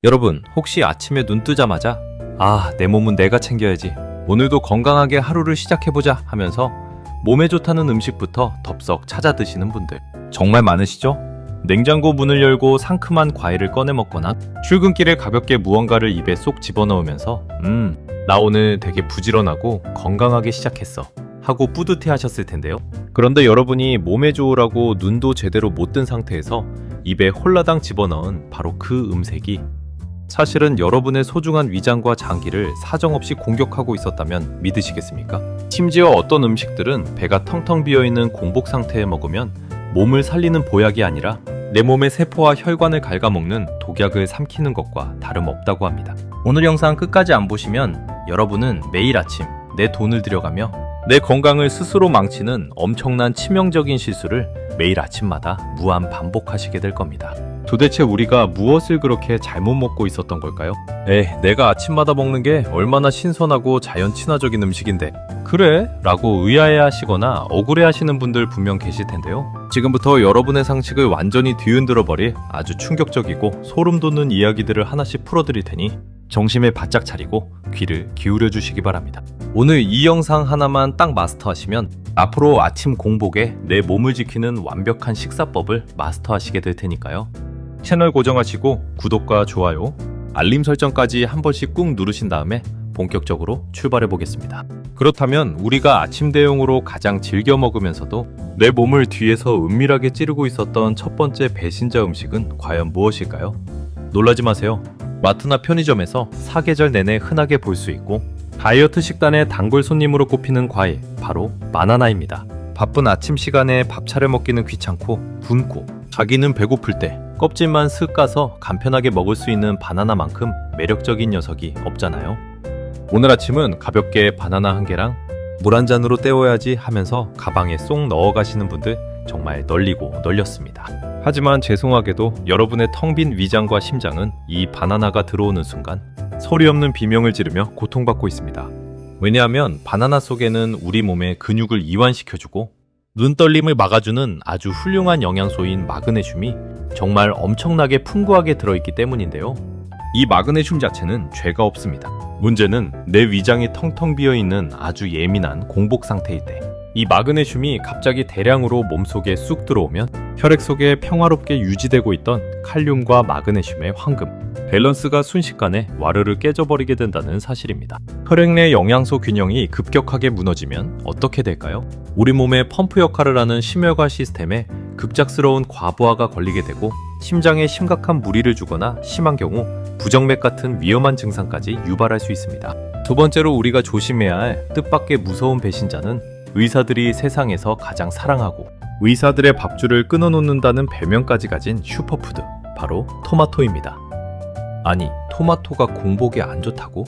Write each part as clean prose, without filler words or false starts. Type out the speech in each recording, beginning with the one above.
여러분, 혹시 아침에 눈 뜨자마자 내 몸은 내가 챙겨야지. 오늘도 건강하게 하루를 시작해보자 하면서 몸에 좋다는 음식부터 덥석 찾아 드시는 분들 정말 많으시죠? 냉장고 문을 열고 상큼한 과일을 꺼내 먹거나 출근길에 가볍게 무언가를 입에 쏙 집어넣으면서 나 오늘 되게 부지런하고 건강하게 시작했어 하고 뿌듯해 하셨을 텐데요. 그런데 여러분이 몸에 좋으라고 눈도 제대로 못 뜬 상태에서 입에 홀라당 집어넣은 바로 그 음색이 사실은 여러분의 소중한 위장과 장기를 사정없이 공격하고 있었다면 믿으시겠습니까? 심지어 어떤 음식들은 배가 텅텅 비어있는 공복 상태에 먹으면 몸을 살리는 보약이 아니라 내 몸의 세포와 혈관을 갉아먹는 독약을 삼키는 것과 다름없다고 합니다. 오늘 영상 끝까지 안 보시면 여러분은 매일 아침 내 돈을 들여가며 내 건강을 스스로 망치는 엄청난 치명적인 실수를 매일 아침마다 무한 반복하시게 될 겁니다. 도대체 우리가 무엇을 그렇게 잘못 먹고 있었던 걸까요? 내가 아침마다 먹는 게 얼마나 신선하고 자연 친화적인 음식인데 그래? 라고 의아해하시거나 억울해하시는 분들 분명 계실 텐데요. 지금부터 여러분의 상식을 완전히 뒤흔들어 버릴 아주 충격적이고 소름 돋는 이야기들을 하나씩 풀어드릴 테니 정신을 바짝 차리고 귀를 기울여 주시기 바랍니다. 오늘 이 영상 하나만 딱 마스터하시면 앞으로 아침 공복에 내 몸을 지키는 완벽한 식사법을 마스터하시게 될 테니까요. 채널 고정하시고 구독과 좋아요, 알림 설정까지 한 번씩 꾹 누르신 다음에 본격적으로 출발해 보겠습니다. 그렇다면 우리가 아침 대용으로 가장 즐겨 먹으면서도 내 몸을 뒤에서 은밀하게 찌르고 있었던 첫 번째 배신자 음식은 과연 무엇일까요? 놀라지 마세요. 마트나 편의점에서 사계절 내내 흔하게 볼 수 있고 다이어트 식단의 단골 손님으로 꼽히는 과일, 바로 바나나입니다. 바쁜 아침 시간에 밥 차려 먹기는 귀찮고 굶고 자기는 배고플 때 껍질만 슥 까서 간편하게 먹을 수 있는 바나나만큼 매력적인 녀석이 없잖아요. 오늘 아침은 가볍게 바나나 한 개랑 물 한 잔으로 때워야지 하면서 가방에 쏙 넣어 가시는 분들 정말 널리고 널렸습니다. 하지만 죄송하게도 여러분의 텅 빈 위장과 심장은 이 바나나가 들어오는 순간 소리 없는 비명을 지르며 고통받고 있습니다. 왜냐하면 바나나 속에는 우리 몸의 근육을 이완시켜주고 눈떨림을 막아주는 아주 훌륭한 영양소인 마그네슘이 정말 엄청나게 풍부하게 들어있기 때문인데요. 이 마그네슘 자체는 죄가 없습니다. 문제는 내 위장이 텅텅 비어있는 아주 예민한 공복 상태일 때 이 마그네슘이 갑자기 대량으로 몸속에 쑥 들어오면 혈액 속에 평화롭게 유지되고 있던 칼륨과 마그네슘의 황금, 밸런스가 순식간에 와르르 깨져버리게 된다는 사실입니다. 혈액 내 영양소 균형이 급격하게 무너지면 어떻게 될까요? 우리 몸의 펌프 역할을 하는 심혈관 시스템에 급작스러운 과부하가 걸리게 되고 심장에 심각한 무리를 주거나 심한 경우 부정맥 같은 위험한 증상까지 유발할 수 있습니다. 두 번째로 우리가 조심해야 할 뜻밖의 무서운 배신자는 의사들이 세상에서 가장 사랑하고 의사들의 밥줄을 끊어놓는다는 별명까지 가진 슈퍼푸드, 바로 토마토입니다. 아니, 토마토가 공복에 안 좋다고?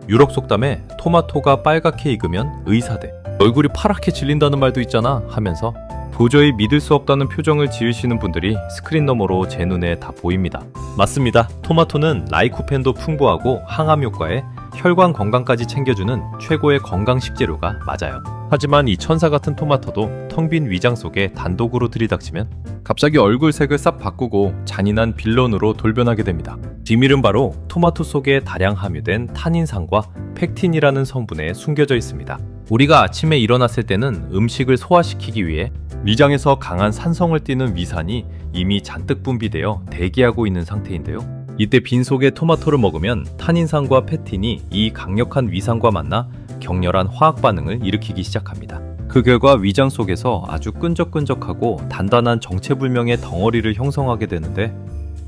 유럽 속담에 토마토가 빨갛게 익으면 의사돼, 얼굴이 파랗게 질린다는 말도 있잖아 하면서 도저히 믿을 수 없다는 표정을 지으시는 분들이 스크린 너머로 제 눈에 다 보입니다. 맞습니다. 토마토는 라이코펜도 풍부하고 항암 효과에 혈관 건강까지 챙겨주는 최고의 건강 식재료가 맞아요. 하지만 이 천사 같은 토마토도 텅 빈 위장 속에 단독으로 들이닥치면 갑자기 얼굴색을 싹 바꾸고 잔인한 빌런으로 돌변하게 됩니다. 비밀은 바로 토마토 속에 다량 함유된 탄닌산과 펙틴이라는 성분에 숨겨져 있습니다. 우리가 아침에 일어났을 때는 음식을 소화시키기 위해 위장에서 강한 산성을 띠는 위산이 이미 잔뜩 분비되어 대기하고 있는 상태인데요. 이때 빈속에 토마토를 먹으면 탄닌산과 펙틴이 이 강력한 위산과 만나 격렬한 화학 반응을 일으키기 시작합니다. 그 결과 위장 속에서 아주 끈적끈적하고 단단한 정체불명의 덩어리를 형성하게 되는데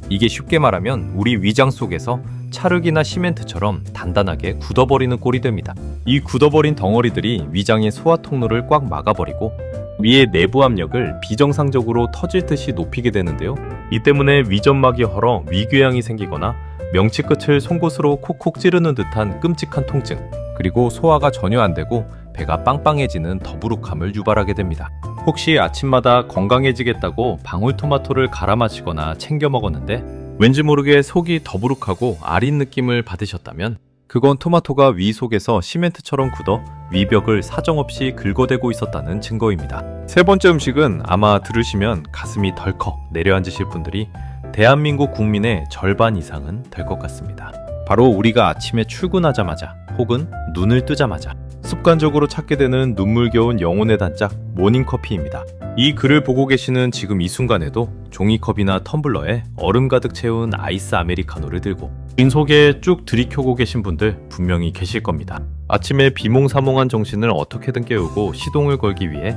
이게 쉽게 말하면 우리 위장 속에서 찰흙이나 시멘트처럼 단단하게 굳어버리는 꼴이 됩니다. 이 굳어버린 덩어리들이 위장의 소화 통로를 꽉 막아버리고 위의 내부 압력을 비정상적으로 터질 듯이 높이게 되는데요. 이 때문에 위점막이 헐어 위궤양이 생기거나 명치 끝을 송곳으로 콕콕 찌르는 듯한 끔찍한 통증, 그리고 소화가 전혀 안 되고 배가 빵빵해지는 더부룩함을 유발하게 됩니다. 혹시 아침마다 건강해지겠다고 방울토마토를 갈아 마시거나 챙겨 먹었는데 왠지 모르게 속이 더부룩하고 아린 느낌을 받으셨다면 그건 토마토가 위 속에서 시멘트처럼 굳어 위벽을 사정없이 긁어대고 있었다는 증거입니다. 세 번째 음식은 아마 들으시면 가슴이 덜컥 내려앉으실 분들이 대한민국 국민의 절반 이상은 될 것 같습니다. 바로 우리가 아침에 출근하자마자 혹은 눈을 뜨자마자 습관적으로 찾게 되는 눈물겨운 영혼의 단짝 모닝커피입니다. 이 글을 보고 계시는 지금 이 순간에도 종이컵이나 텀블러에 얼음 가득 채운 아이스 아메리카노를 들고 빈속에 쭉 들이켜고 계신 분들 분명히 계실 겁니다. 아침에 비몽사몽한 정신을 어떻게든 깨우고 시동을 걸기 위해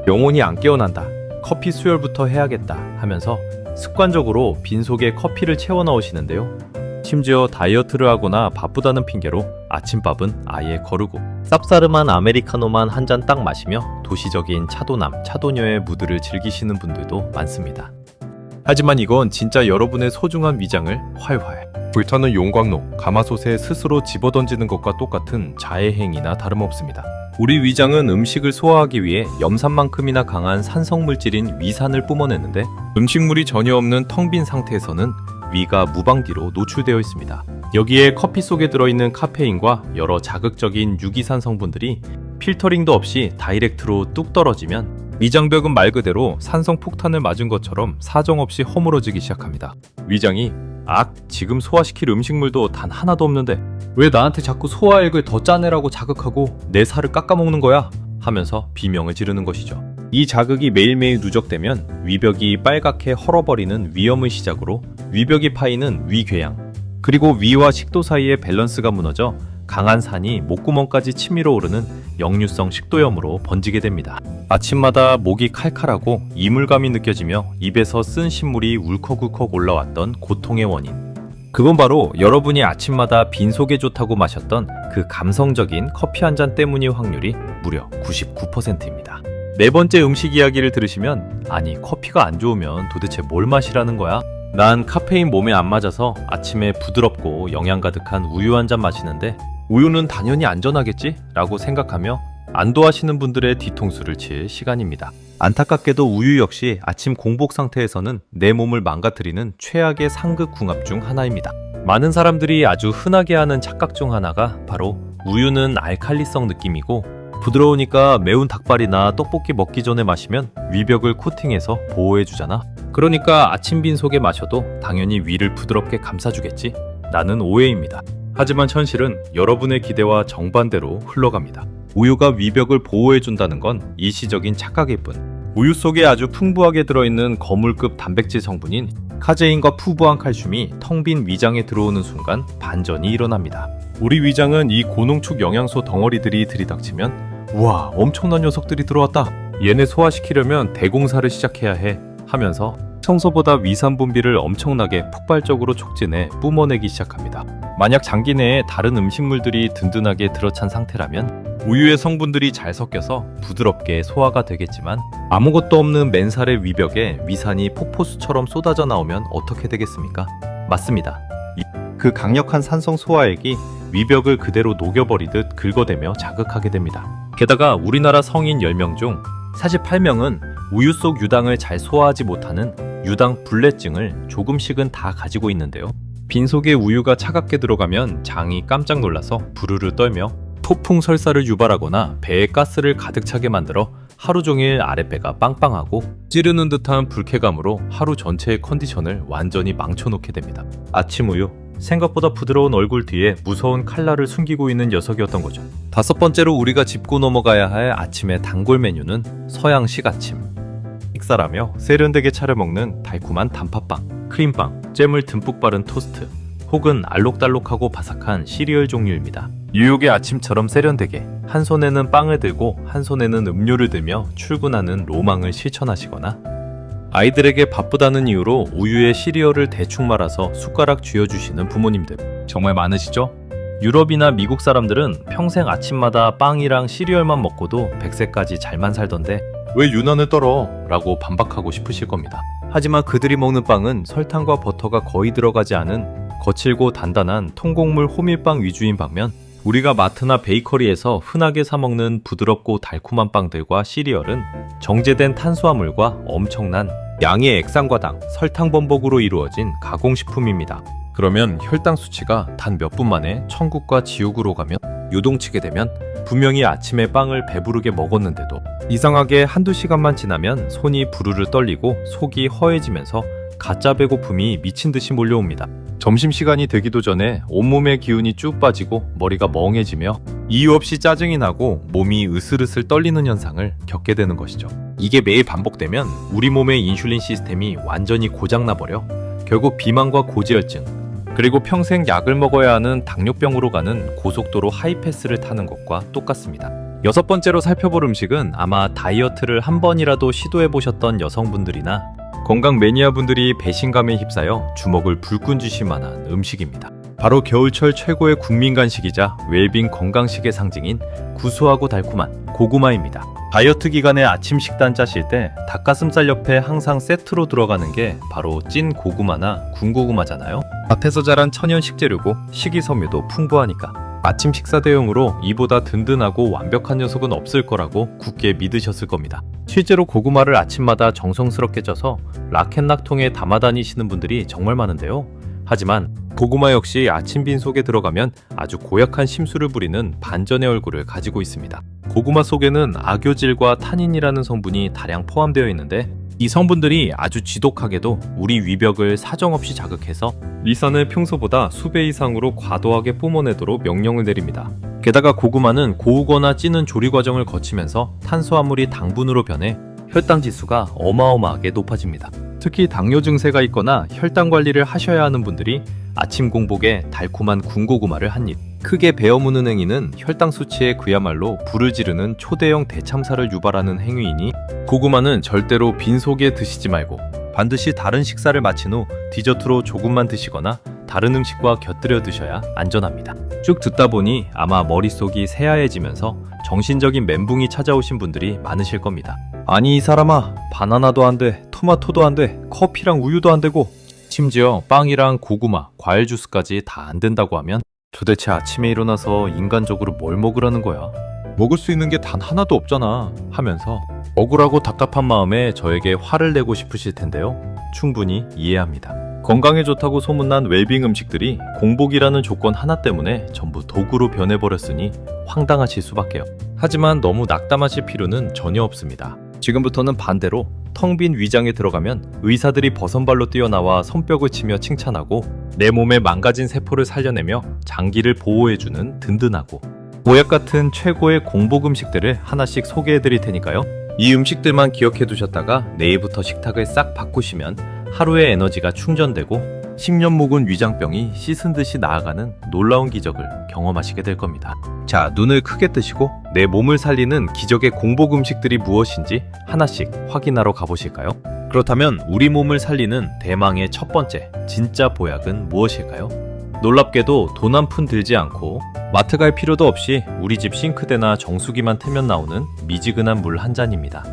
영혼이 안 깨어난다, 커피 수혈부터 해야겠다 하면서 습관적으로 빈속에 커피를 채워 넣으시는데요. 심지어 다이어트를 하거나 바쁘다는 핑계로 아침밥은 아예 거르고 쌉싸름한 아메리카노만 한 잔 딱 마시며 도시적인 차도남, 차도녀의 무드를 즐기시는 분들도 많습니다. 하지만 이건 진짜 여러분의 소중한 위장을 활활 불타는 용광로, 가마솥에 스스로 집어던지는 것과 똑같은 자해행위나 다름없습니다. 우리 위장은 음식을 소화하기 위해 염산만큼이나 강한 산성물질인 위산을 뿜어내는데 음식물이 전혀 없는 텅 빈 상태에서는 위가 무방비로 노출되어 있습니다. 여기에 커피 속에 들어있는 카페인과 여러 자극적인 유기산 성분들이 필터링도 없이 다이렉트로 뚝 떨어지면 위장벽은 말 그대로 산성 폭탄을 맞은 것처럼 사정없이 허물어지기 시작합니다. 위장이 지금 소화시킬 음식물도 단 하나도 없는데 왜 나한테 자꾸 소화액을 더 짜내라고 자극하고 내 살을 깎아먹는 거야? 하면서 비명을 지르는 것이죠. 이 자극이 매일매일 누적되면 위벽이 빨갛게 헐어버리는 위염을 시작으로 위벽이 파이는 위궤양, 그리고 위와 식도 사이의 밸런스가 무너져 강한 산이 목구멍까지 치밀어 오르는 역류성 식도염으로 번지게 됩니다. 아침마다 목이 칼칼하고 이물감이 느껴지며 입에서 쓴 신물이 울컥울컥 올라왔던 고통의 원인, 그건 바로 여러분이 아침마다 빈속에 좋다고 마셨던 그 감성적인 커피 한 잔 때문일 확률이 무려 99%입니다. 네 번째 음식 이야기를 들으시면 아니 커피가 안 좋으면 도대체 뭘 마시라는 거야? 난 카페인 몸에 안 맞아서 아침에 부드럽고 영양 가득한 우유 한 잔 마시는데 우유는 당연히 안전하겠지? 라고 생각하며 안도하시는 분들의 뒤통수를 칠 시간입니다. 안타깝게도 우유 역시 아침 공복 상태에서는 내 몸을 망가뜨리는 최악의 상극 궁합 중 하나입니다. 많은 사람들이 아주 흔하게 하는 착각 중 하나가 바로 우유는 알칼리성 느낌이고 부드러우니까 매운 닭발이나 떡볶이 먹기 전에 마시면 위벽을 코팅해서 보호해주잖아. 그러니까 아침 빈속에 마셔도 당연히 위를 부드럽게 감싸주겠지? 라는 오해입니다. 하지만 현실은 여러분의 기대와 정반대로 흘러갑니다. 우유가 위벽을 보호해준다는 건 일시적인 착각일 뿐, 우유 속에 아주 풍부하게 들어있는 거물급 단백질 성분인 카제인과 푸부한 칼슘이 텅 빈 위장에 들어오는 순간 반전이 일어납니다. 우리 위장은 이 고농축 영양소 덩어리들이 들이닥치면 우와 엄청난 녀석들이 들어왔다, 얘네 소화시키려면 대공사를 시작해야 해 하면서 평소보다 위산 분비를 엄청나게 폭발적으로 촉진해 뿜어내기 시작합니다. 만약 장기 내에 다른 음식물들이 든든하게 들어찬 상태라면 우유의 성분들이 잘 섞여서 부드럽게 소화가 되겠지만 아무것도 없는 맨살의 위벽에 위산이 폭포수처럼 쏟아져 나오면 어떻게 되겠습니까? 맞습니다. 그 강력한 산성 소화액이 위벽을 그대로 녹여버리듯 긁어대며 자극하게 됩니다. 게다가 우리나라 성인 10명 중 48명은 우유 속 유당을 잘 소화하지 못하는 유당 불내증을 조금씩은 다 가지고 있는데요. 빈속에 우유가 차갑게 들어가면 장이 깜짝 놀라서 부르르 떨며 토풍 설사를 유발하거나 배에 가스를 가득 차게 만들어 하루 종일 아랫배가 빵빵하고 찌르는 듯한 불쾌감으로 하루 전체의 컨디션을 완전히 망쳐놓게 됩니다. 아침 우유, 생각보다 부드러운 얼굴 뒤에 무서운 칼날을 숨기고 있는 녀석이었던 거죠. 다섯 번째로 우리가 짚고 넘어가야 할 아침의 단골 메뉴는 서양식 아침. 식사라며 세련되게 차려 먹는 달콤한 단팥빵, 크림빵, 잼을 듬뿍 바른 토스트, 혹은 알록달록하고 바삭한 시리얼 종류입니다. 뉴욕의 아침처럼 세련되게 한 손에는 빵을 들고 한 손에는 음료를 들며 출근하는 로망을 실천하시거나 아이들에게 바쁘다는 이유로 우유에 시리얼을 대충 말아서 숟가락 쥐어주시는 부모님들 정말 많으시죠? 유럽이나 미국 사람들은 평생 아침마다 빵이랑 시리얼만 먹고도 100세까지 잘만 살던데 왜 유난을 떨어? 라고 반박하고 싶으실 겁니다. 하지만 그들이 먹는 빵은 설탕과 버터가 거의 들어가지 않은 거칠고 단단한 통곡물 호밀빵 위주인 반면 우리가 마트나 베이커리에서 흔하게 사 먹는 부드럽고 달콤한 빵들과 시리얼은 정제된 탄수화물과 엄청난 양의 액상과당, 설탕 범벅으로 이루어진 가공식품입니다. 그러면 혈당 수치가 단 몇 분 만에 천국과 지옥으로 가면 요동치게 되면 분명히 아침에 빵을 배부르게 먹었는데도 이상하게 한두 시간만 지나면 손이 부르르 떨리고 속이 허해지면서 가짜 배고픔이 미친 듯이 몰려옵니다. 점심시간이 되기도 전에 온몸의 기운이 쭉 빠지고 머리가 멍해지며 이유 없이 짜증이 나고 몸이 으슬으슬 떨리는 현상을 겪게 되는 것이죠. 이게 매일 반복되면 우리 몸의 인슐린 시스템이 완전히 고장나버려 결국 비만과 고지혈증, 그리고 평생 약을 먹어야 하는 당뇨병으로 가는 고속도로 하이패스를 타는 것과 똑같습니다. 여섯 번째로 살펴볼 음식은 아마 다이어트를 한 번이라도 시도해보셨던 여성분들이나 건강 매니아분들이 배신감에 휩싸여 주먹을 불끈 쥐실 만한 음식입니다. 바로 겨울철 최고의 국민 간식이자 웰빙 건강식의 상징인 구수하고 달콤한 고구마입니다. 다이어트 기간에 아침 식단 짜실 때 닭가슴살 옆에 항상 세트로 들어가는 게 바로 찐 고구마나 군고구마잖아요. 밭에서 자란 천연 식재료고 식이섬유도 풍부하니까 아침 식사 대용으로 이보다 든든하고 완벽한 녀석은 없을 거라고 굳게 믿으셨을 겁니다. 실제로 고구마를 아침마다 정성스럽게 쪄서 락앤락통에 담아 다니시는 분들이 정말 많은데요. 하지만 고구마 역시 아침 빈속에 들어가면 아주 고약한 심술을 부리는 반전의 얼굴을 가지고 있습니다. 고구마 속에는 악효질과 타닌이라는 성분이 다량 포함되어 있는데 이 성분들이 아주 지독하게도 우리 위벽을 사정없이 자극해서 리산을 평소보다 수배 이상으로 과도하게 뿜어내도록 명령을 내립니다. 게다가 고구마는 고우거나 찌는 조리 과정을 거치면서 탄수화물이 당분으로 변해 혈당 지수가 어마어마하게 높아집니다. 특히 당뇨 증세가 있거나 혈당 관리를 하셔야 하는 분들이 아침 공복에 달콤한 군고구마를 한 입 크게 베어 무는 행위는 혈당 수치에 그야말로 불을 지르는 초대형 대참사를 유발하는 행위이니 고구마는 절대로 빈속에 드시지 말고 반드시 다른 식사를 마친 후 디저트로 조금만 드시거나 다른 음식과 곁들여 드셔야 안전합니다. 쭉 듣다 보니 아마 머릿속이 새하얘지면서 정신적인 멘붕이 찾아오신 분들이 많으실 겁니다. 아니 이 사람아, 바나나도 안 돼, 토마토도 안 돼, 커피랑 우유도 안 되고 심지어 빵이랑 고구마, 과일 주스까지 다 안 된다고 하면 도대체 아침에 일어나서 인간적으로 뭘 먹으라는 거야? 먹을 수 있는 게 단 하나도 없잖아 하면서 억울하고 답답한 마음에 저에게 화를 내고 싶으실 텐데요. 충분히 이해합니다. 건강에 좋다고 소문난 웰빙 음식들이 공복이라는 조건 하나 때문에 전부 도구로 변해버렸으니 황당하실 수밖에요. 하지만 너무 낙담하실 필요는 전혀 없습니다. 지금부터는 반대로 텅 빈 위장에 들어가면 의사들이 버선발로 뛰어나와 손뼉을 치며 칭찬하고 내 몸에 망가진 세포를 살려내며 장기를 보호해주는 든든하고 보약 같은 최고의 공복 음식들을 하나씩 소개해드릴 테니까요. 이 음식들만 기억해두셨다가 내일부터 식탁을 싹 바꾸시면 하루의 에너지가 충전되고 10년 묵은 위장병이 씻은 듯이 나아가는 놀라운 기적을 경험하시게 될 겁니다. 자, 눈을 크게 뜨시고 내 몸을 살리는 기적의 공복 음식들이 무엇인지 하나씩 확인하러 가보실까요? 그렇다면 우리 몸을 살리는 대망의 첫 번째 진짜 보약은 무엇일까요? 놀랍게도 돈 한 푼 들지 않고 마트 갈 필요도 없이 우리 집 싱크대나 정수기만 틀면 나오는 미지근한 물 한 잔입니다.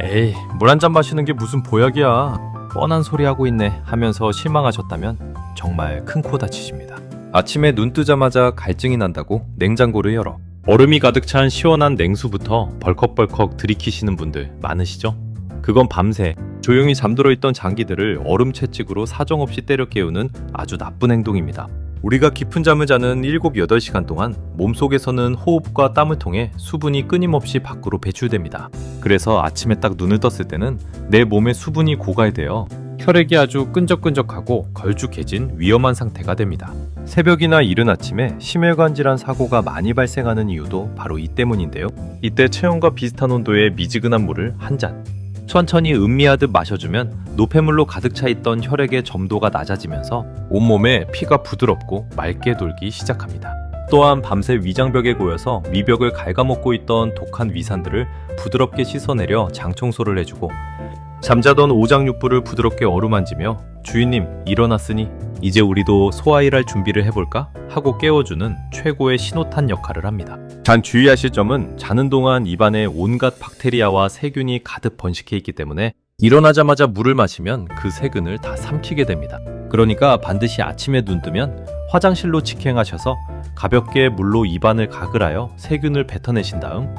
에이, 물 한 잔 마시는 게 무슨 보약이야. 뻔한 소리 하고 있네 하면서 실망하셨다면 정말 큰 코 다치십니다. 아침에 눈 뜨자마자 갈증이 난다고 냉장고를 열어 얼음이 가득 찬 시원한 냉수부터 벌컥벌컥 들이키시는 분들 많으시죠? 그건 밤새 조용히 잠들어 있던 장기들을 얼음 채찍으로 사정없이 때려 깨우는 아주 나쁜 행동입니다. 우리가 깊은 잠을 자는 7, 8시간 동안 몸속에서는 호흡과 땀을 통해 수분이 끊임없이 밖으로 배출됩니다. 그래서 아침에 딱 눈을 떴을 때는 내 몸에 수분이 고갈되어 혈액이 아주 끈적끈적하고 걸쭉해진 위험한 상태가 됩니다. 새벽이나 이른 아침에 심혈관 질환 사고가 많이 발생하는 이유도 바로 이 때문인데요. 이때 체온과 비슷한 온도의 미지근한 물을 한 잔 천천히 음미하듯 마셔주면 노폐물로 가득 차 있던 혈액의 점도가 낮아지면서 온몸에 피가 부드럽고 맑게 돌기 시작합니다. 또한 밤새 위장벽에 고여서 위벽을 갉아먹고 있던 독한 위산들을 부드럽게 씻어내려 장청소를 해주고 잠자던 오장육부를 부드럽게 어루만지며 주인님 일어났으니 이제 우리도 소화일할 준비를 해볼까? 하고 깨워주는 최고의 신호탄 역할을 합니다. 단 주의하실 점은 자는 동안 입안에 온갖 박테리아와 세균이 가득 번식해 있기 때문에 일어나자마자 물을 마시면 그 세균을 다 삼키게 됩니다. 그러니까 반드시 아침에 눈 뜨면 화장실로 직행하셔서 가볍게 물로 입안을 가글하여 세균을 뱉어내신 다음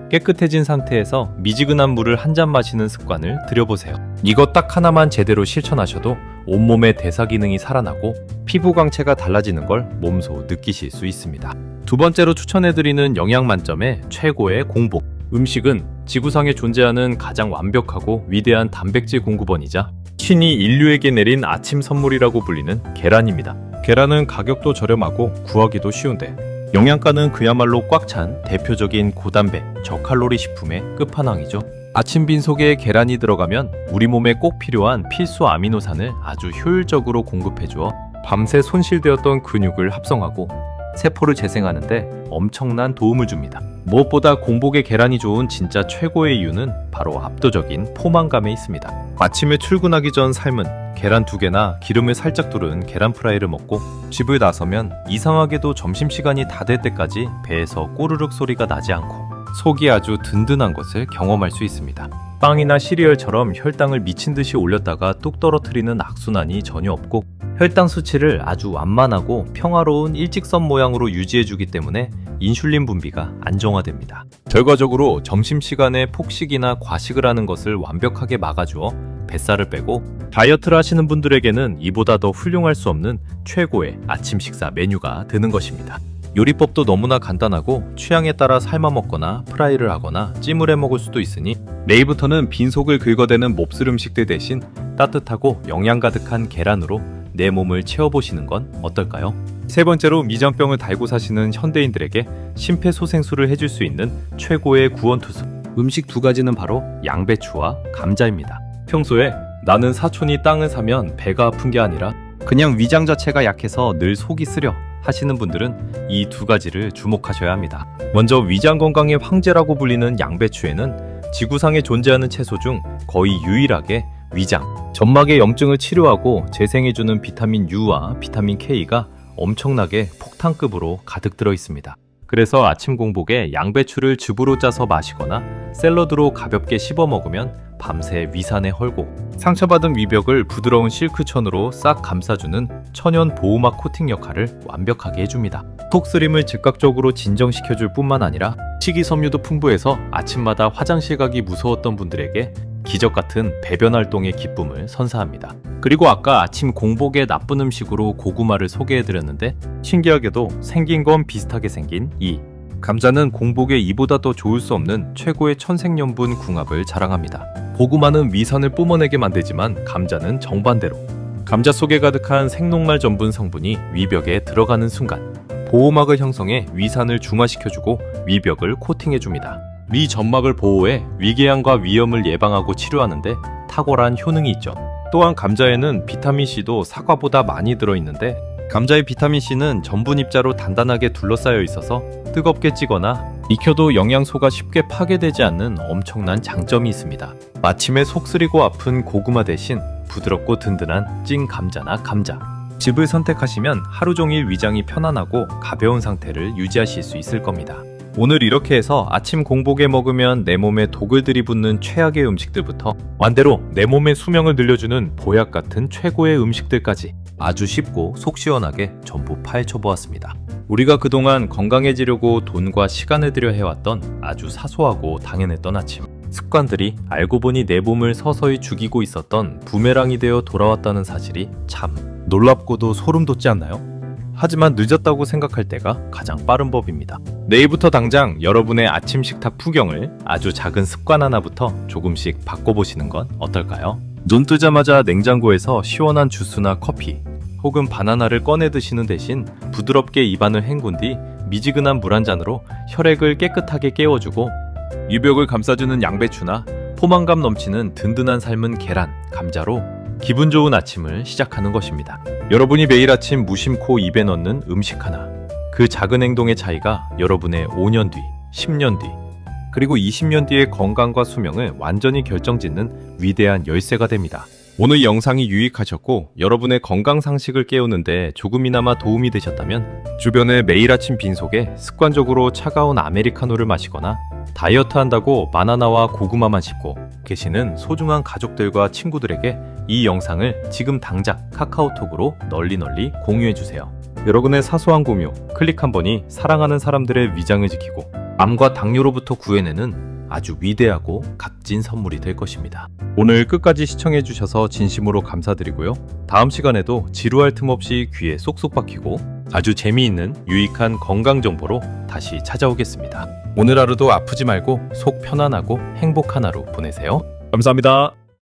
깨끗해진 상태에서 미지근한 물을 한 잔 마시는 습관을 들여보세요. 이거 딱 하나만 제대로 실천하셔도 온몸의 대사 기능이 살아나고 피부 광채가 달라지는 걸 몸소 느끼실 수 있습니다. 두 번째로 추천해드리는 영양 만점의 최고의 공복 음식은 지구상에 존재하는 가장 완벽하고 위대한 단백질 공급원이자 신이 인류에게 내린 아침 선물이라고 불리는 계란입니다. 계란은 가격도 저렴하고 구하기도 쉬운데 영양가는 그야말로 꽉 찬 대표적인 고단백, 저칼로리 식품의 끝판왕이죠. 아침 빈속에 계란이 들어가면 우리 몸에 꼭 필요한 필수 아미노산을 아주 효율적으로 공급해주어 밤새 손실되었던 근육을 합성하고 세포를 재생하는데 엄청난 도움을 줍니다. 무엇보다 공복에 계란이 좋은 진짜 최고의 이유는 바로 압도적인 포만감에 있습니다. 아침에 출근하기 전 삶은 계란 2개나 기름을 살짝 두른 계란 프라이를 먹고 집을 나서면 이상하게도 점심시간이 다 될 때까지 배에서 꼬르륵 소리가 나지 않고 속이 아주 든든한 것을 경험할 수 있습니다. 빵이나 시리얼처럼 혈당을 미친 듯이 올렸다가 뚝 떨어뜨리는 악순환이 전혀 없고 혈당 수치를 아주 완만하고 평화로운 일직선 모양으로 유지해주기 때문에 인슐린 분비가 안정화됩니다. 결과적으로 점심시간에 폭식이나 과식을 하는 것을 완벽하게 막아주어 뱃살을 빼고 다이어트를 하시는 분들에게는 이보다 더 훌륭할 수 없는 최고의 아침 식사 메뉴가 되는 것입니다. 요리법도 너무나 간단하고 취향에 따라 삶아 먹거나 프라이를 하거나 찜을 해 먹을 수도 있으니 내일부터는 빈속을 긁어대는 몹쓸 음식들 대신 따뜻하고 영양 가득한 계란으로 내 몸을 채워보시는 건 어떨까요? 세 번째로 미전병을 달고 사시는 현대인들에게 심폐소생술을 해줄 수 있는 최고의 구원투수 음식 2가지는 바로 양배추와 감자입니다. 평소에 나는 사촌이 땅을 사면 배가 아픈 게 아니라 그냥 위장 자체가 약해서 늘 속이 쓰려 하시는 분들은 이 2가지를 주목하셔야 합니다. 먼저 위장 건강의 황제라고 불리는 양배추에는 지구상에 존재하는 채소 중 거의 유일하게 위장, 점막의 염증을 치료하고 재생해주는 비타민 U와 비타민 K가 엄청나게 폭탄급으로 가득 들어 있습니다. 그래서 아침 공복에 양배추를 즙으로 짜서 마시거나 샐러드로 가볍게 씹어 먹으면 밤새 위산에 헐고 상처받은 위벽을 부드러운 실크천으로 싹 감싸주는 천연 보호막 코팅 역할을 완벽하게 해줍니다. 톡스림을 즉각적으로 진정시켜줄 뿐만 아니라 식이섬유도 풍부해서 아침마다 화장실 가기 무서웠던 분들에게 기적같은 배변 활동의 기쁨을 선사합니다. 그리고 아까 아침 공복에 나쁜 음식으로 고구마를 소개해드렸는데 신기하게도 생긴 건 비슷하게 생긴 이 감자는 공복에 이보다 더 좋을 수 없는 최고의 천생연분 궁합을 자랑합니다. 고구마는 위산을 뿜어내게 만들지만 감자는 정반대로 감자 속에 가득한 생녹말 전분 성분이 위벽에 들어가는 순간 보호막을 형성해 위산을 중화시켜주고 위벽을 코팅해줍니다. 위 점막을 보호해 위궤양과 위염을 예방하고 치료하는데 탁월한 효능이 있죠. 또한 감자에는 비타민C도 사과보다 많이 들어있는데 감자의 비타민C는 전분 입자로 단단하게 둘러싸여 있어서 뜨겁게 찌거나 익혀도 영양소가 쉽게 파괴되지 않는 엄청난 장점이 있습니다. 아침에 속 쓰리고 아픈 고구마 대신 부드럽고 든든한 찐 감자나 감자 즙을 선택하시면 하루 종일 위장이 편안하고 가벼운 상태를 유지하실 수 있을 겁니다. 오늘 이렇게 해서 아침 공복에 먹으면 내 몸에 독을 들이붓는 최악의 음식들부터 완대로 내 몸의 수명을 늘려주는 보약 같은 최고의 음식들까지 아주 쉽고 속 시원하게 전부 파헤쳐보았습니다. 우리가 그동안 건강해지려고 돈과 시간을 들여 해왔던 아주 사소하고 당연했던 아침 습관들이 알고 보니 내 몸을 서서히 죽이고 있었던 부메랑이 되어 돌아왔다는 사실이 참 놀랍고도 소름 돋지 않나요? 하지만 늦었다고 생각할 때가 가장 빠른 법입니다. 내일부터 당장 여러분의 아침 식탁 풍경을 아주 작은 습관 하나부터 조금씩 바꿔보시는 건 어떨까요? 눈 뜨자마자 냉장고에서 시원한 주스나 커피 혹은 바나나를 꺼내 드시는 대신 부드럽게 입안을 헹군 뒤 미지근한 물 한 잔으로 혈액을 깨끗하게 깨워주고 위벽을 감싸주는 양배추나 포만감 넘치는 든든한 삶은 계란, 감자로 기분 좋은 아침을 시작하는 것입니다. 여러분이 매일 아침 무심코 입에 넣는 음식 하나, 그 작은 행동의 차이가 여러분의 5년 뒤, 10년 뒤, 그리고 20년 뒤의 건강과 수명을 완전히 결정짓는 위대한 열쇠가 됩니다. 오늘 영상이 유익하셨고 여러분의 건강 상식을 깨우는데 조금이나마 도움이 되셨다면 주변에 매일 아침 빈속에 습관적으로 차가운 아메리카노를 마시거나 다이어트 한다고 바나나와 고구마만 씹고 계시는 소중한 가족들과 친구들에게 이 영상을 지금 당장 카카오톡으로 널리 공유해주세요. 여러분의 사소한 공유, 클릭 한 번이 사랑하는 사람들의 위장을 지키고 암과 당뇨로부터 구해내는 아주 위대하고 값진 선물이 될 것입니다. 오늘 끝까지 시청해주셔서 진심으로 감사드리고요. 다음 시간에도 지루할 틈 없이 귀에 쏙쏙 박히고 아주 재미있는 유익한 건강 정보로 다시 찾아오겠습니다. 오늘 하루도 아프지 말고 속 편안하고 행복한 하루 보내세요. 감사합니다.